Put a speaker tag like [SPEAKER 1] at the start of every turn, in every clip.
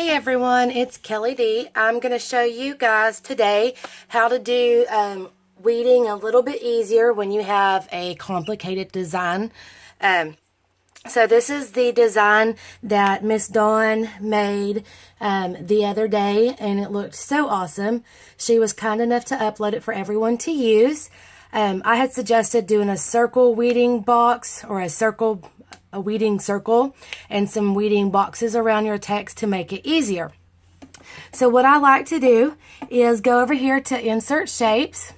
[SPEAKER 1] Hey everyone, it's Kelly D. I'm going to show you guys today how to do weeding a little bit easier when you have a complicated design. So this is the design that Miss Dawn made the other day, and it looked so awesome. She was kind enough to upload it for everyone to use. I had suggested doing a circle weeding box or a weeding circle and some weeding boxes around your text to make it easier. So what I like to do is go over here to insert shapes,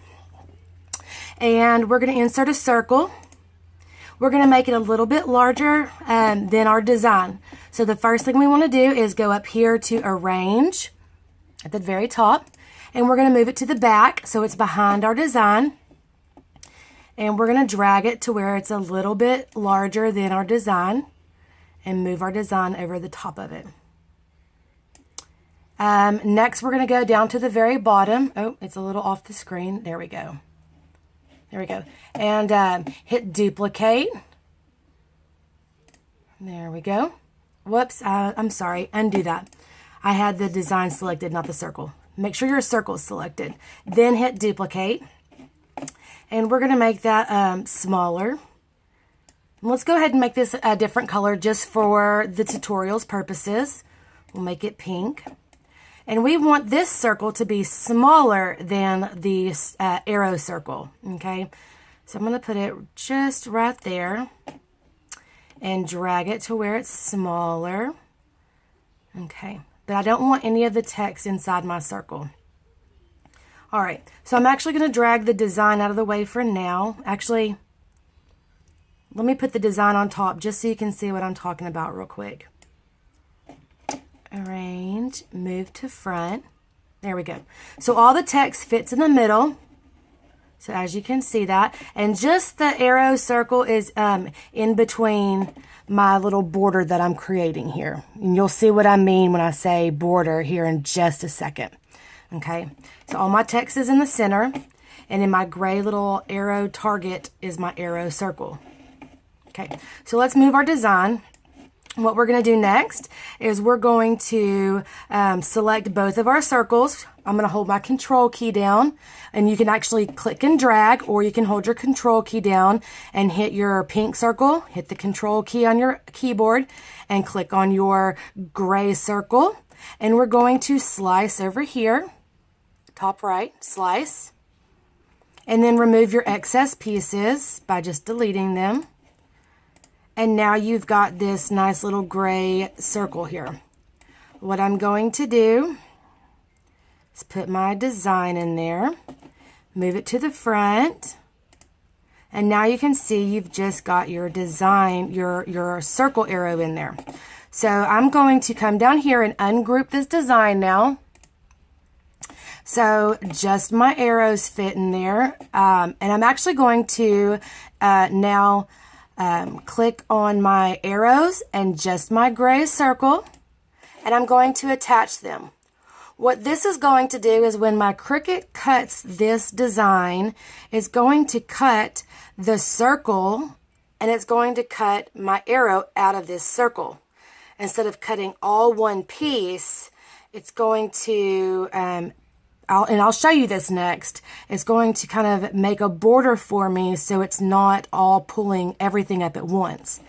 [SPEAKER 1] and we're going to insert a circle. We're going to make it a little bit larger than our design. So the first thing we want to do is go up here to arrange at the very top, and we're going to move it to the back so it's behind our design. And we're going to drag it to where it's a little bit larger than our design and move our design over the top of it. Next, we're going to go down to the very bottom. Oh, it's a little off the screen. There we go. There we go. And hit duplicate. There we go. Whoops, I'm sorry. Undo that. I had the design selected, not the circle. Make sure your circle is selected. Then hit duplicate. And we're going to make that smaller. Let's go ahead and make this a different color just for the tutorial's purposes. We'll make it pink. And we want this circle to be smaller than the arrow circle, okay? So I'm going to put it just right there and drag it to where it's smaller. Okay, but I don't want any of the text inside my circle. All right, so I'm actually going to drag the design out of the way for now. Actually, let me put the design on top just so you can see what I'm talking about real quick. Arrange, move to front. There we go. So all the text fits in the middle. So as you can see that. And just the arrow circle is in between my little border that I'm creating here. And you'll see what I mean when I say border here in just a second. Okay, so all my text is in the center, and in my gray little arrow target is my arrow circle. Okay, so let's move our design. What we're going to do next is we're going to select both of our circles. I'm going to hold my control key down, and you can actually click and drag, or you can hold your control key down and hit your pink circle, hit the control key on your keyboard, and click on your gray circle. And we're going to slice over here. Top right, slice, and then remove your excess pieces by just deleting them. And now you've got this nice little gray circle here. What I'm going to do is put my design in there, move it to the front, and now you can see you've just got your design, your circle arrow in there. So I'm going to come down here and ungroup this design now. So just my arrows fit in there. And I'm actually going to now click on my arrows and just my gray circle. And I'm going to attach them. What this is going to do is when my Cricut cuts this design, it's going to cut the circle, and it's going to cut my arrow out of this circle. Instead of cutting all one piece, it's going to... I'll show you this next. It's going to kind of make a border for me so it's not all pulling everything up at once.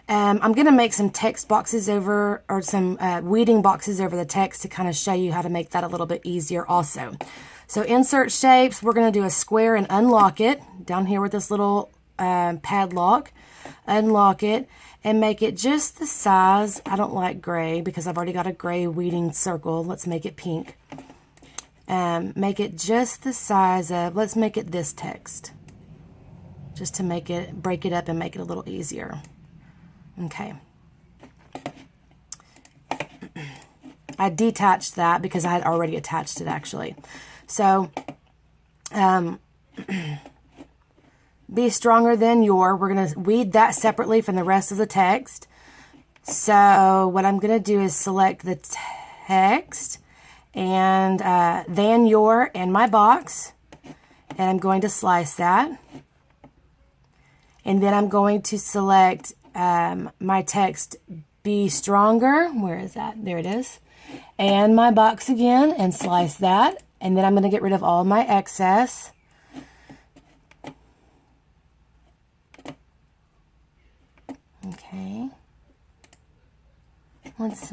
[SPEAKER 1] I'm going to make some text boxes over, or some weeding boxes over the text to kind of show you how to make that a little bit easier also. So insert shapes, we're going to do a square and unlock it down here with this little padlock. Unlock it and make it just the size. I don't like gray because I've already got a gray weeding circle. Let's make it pink. Make it just the size of, let's make it this text, just to make it, break it up and make it a little easier. Okay. I detached that because I had already attached it actually. So, be stronger than your, we're going to weed that separately from the rest of the text. So what I'm going to do is select the text and than your and my box, and I'm going to slice that, and then I'm going to select my text Be Stronger. Where is that? There it is. And my box again, and slice that. And then I'm going to get rid of all my excess. Okay. Let's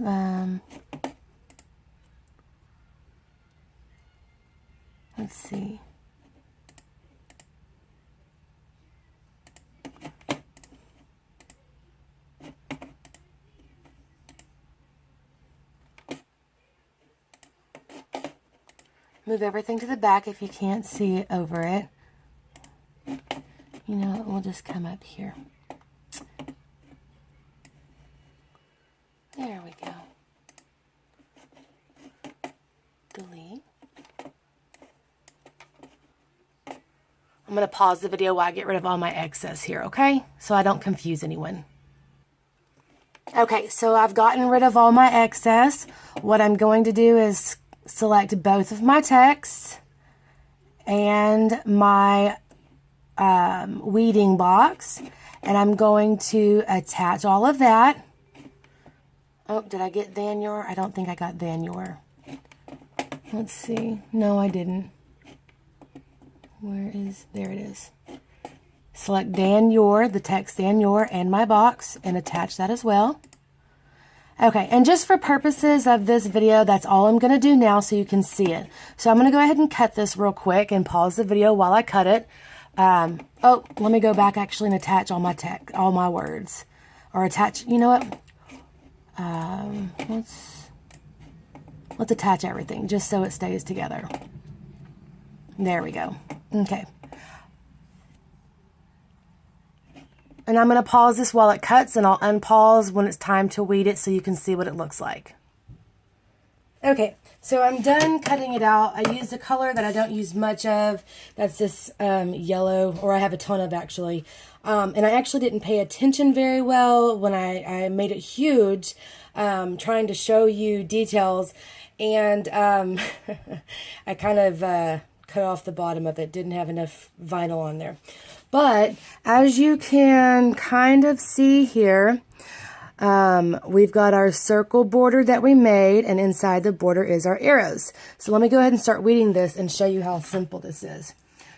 [SPEAKER 1] see. Move everything to the back if you can't see it over it. You know, we'll just come up here. There we go. Delete. I'm going to pause the video while I get rid of all my excess here, okay? So I don't confuse anyone. Okay, so I've gotten rid of all my excess. What I'm going to do is select both of my texts and my weeding box, and I'm going to attach all of that. Oh, did I get Than Your? I don't think I got Than Your. Let's see. No, I didn't. There it is. Select Than Your, the text Than Your, and my box, and attach that as well. Okay, and just for purposes of this video, that's all I'm going to do now so you can see it. So I'm going to go ahead and cut this real quick and pause the video while I cut it. Oh, let me go back actually and attach all my words. Or attach, you know what? Let's attach everything just so it stays together. There we go. Okay. And I'm going to pause this while it cuts, and I'll unpause when it's time to weed it so you can see what it looks like. Okay, so I'm done cutting it out. I used a color that I don't use much of. That's this yellow, or I have a ton of actually. And I actually didn't pay attention very well when I made it huge, trying to show you details. And I kind of cut off the bottom of it. Didn't have enough vinyl on there. But as you can kind of see here, we've got our circle border that we made, and inside the border is our arrows. So let me go ahead and start weeding this and show you how simple this is.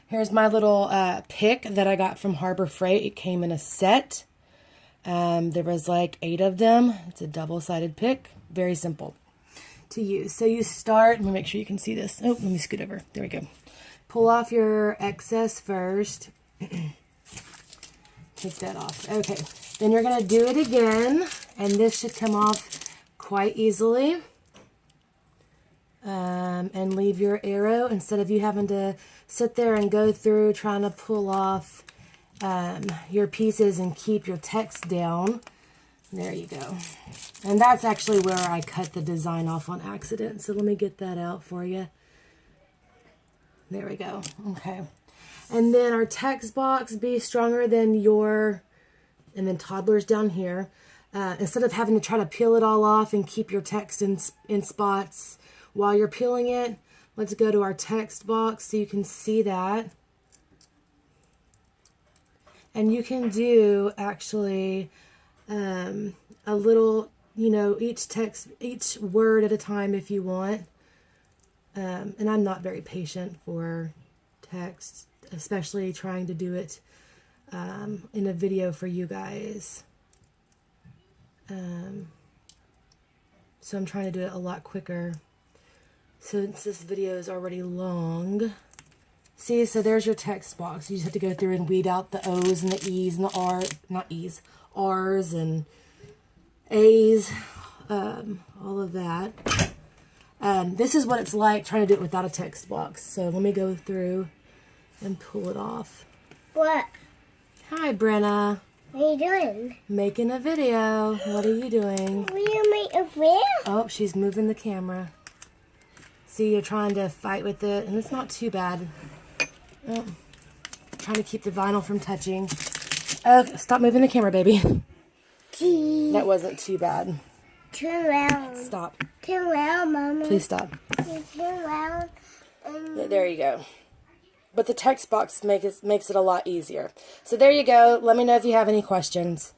[SPEAKER 1] Here's my little pick that I got from Harbor Freight. It came in a set. There was like 8 of them. It's a double-sided pick. Very simple to use. So you start, let me make sure you can see this. Oh, let me scoot over. There we go. Pull off your excess first. Take that off. Okay, then you're going to do it again, and this should come off quite easily. And leave your arrow instead of you having to sit there and go through trying to pull off your pieces and keep your text down. There you go. And that's actually where I cut the design off on accident. So let me get that out for you. There we go. Okay. And then our text box, Be Stronger Than Your, and then toddlers down here. Instead of having to try to peel it all off and keep your text in spots while you're peeling it, let's go to our text box so you can see that. And you can do actually a little, you know, each word at a time if you want. And I'm not very patient for text, especially trying to do it in a video for you guys. So I'm trying to do it a lot quicker since this video is already long. See, so there's your text box. You just have to go through and weed out the O's and the E's and the R's and A's, all of that. This is what it's like trying to do it without a text box. So let me go through and pull it off.
[SPEAKER 2] What?
[SPEAKER 1] Hi, Brenna.
[SPEAKER 2] What are you doing?
[SPEAKER 1] Making a video. What are you doing?
[SPEAKER 2] Will you make a video?
[SPEAKER 1] Oh, she's moving the camera. See, you're trying to fight with it, and it's not too bad. Oh, trying to keep the vinyl from touching. Stop moving the camera, baby. That wasn't too bad.
[SPEAKER 2] Turn around.
[SPEAKER 1] Stop.
[SPEAKER 2] Turn around, Mama.
[SPEAKER 1] Please stop.
[SPEAKER 2] Turn around.
[SPEAKER 1] There you go. But the text box makes it a lot easier. So there you go. Let me know if you have any questions.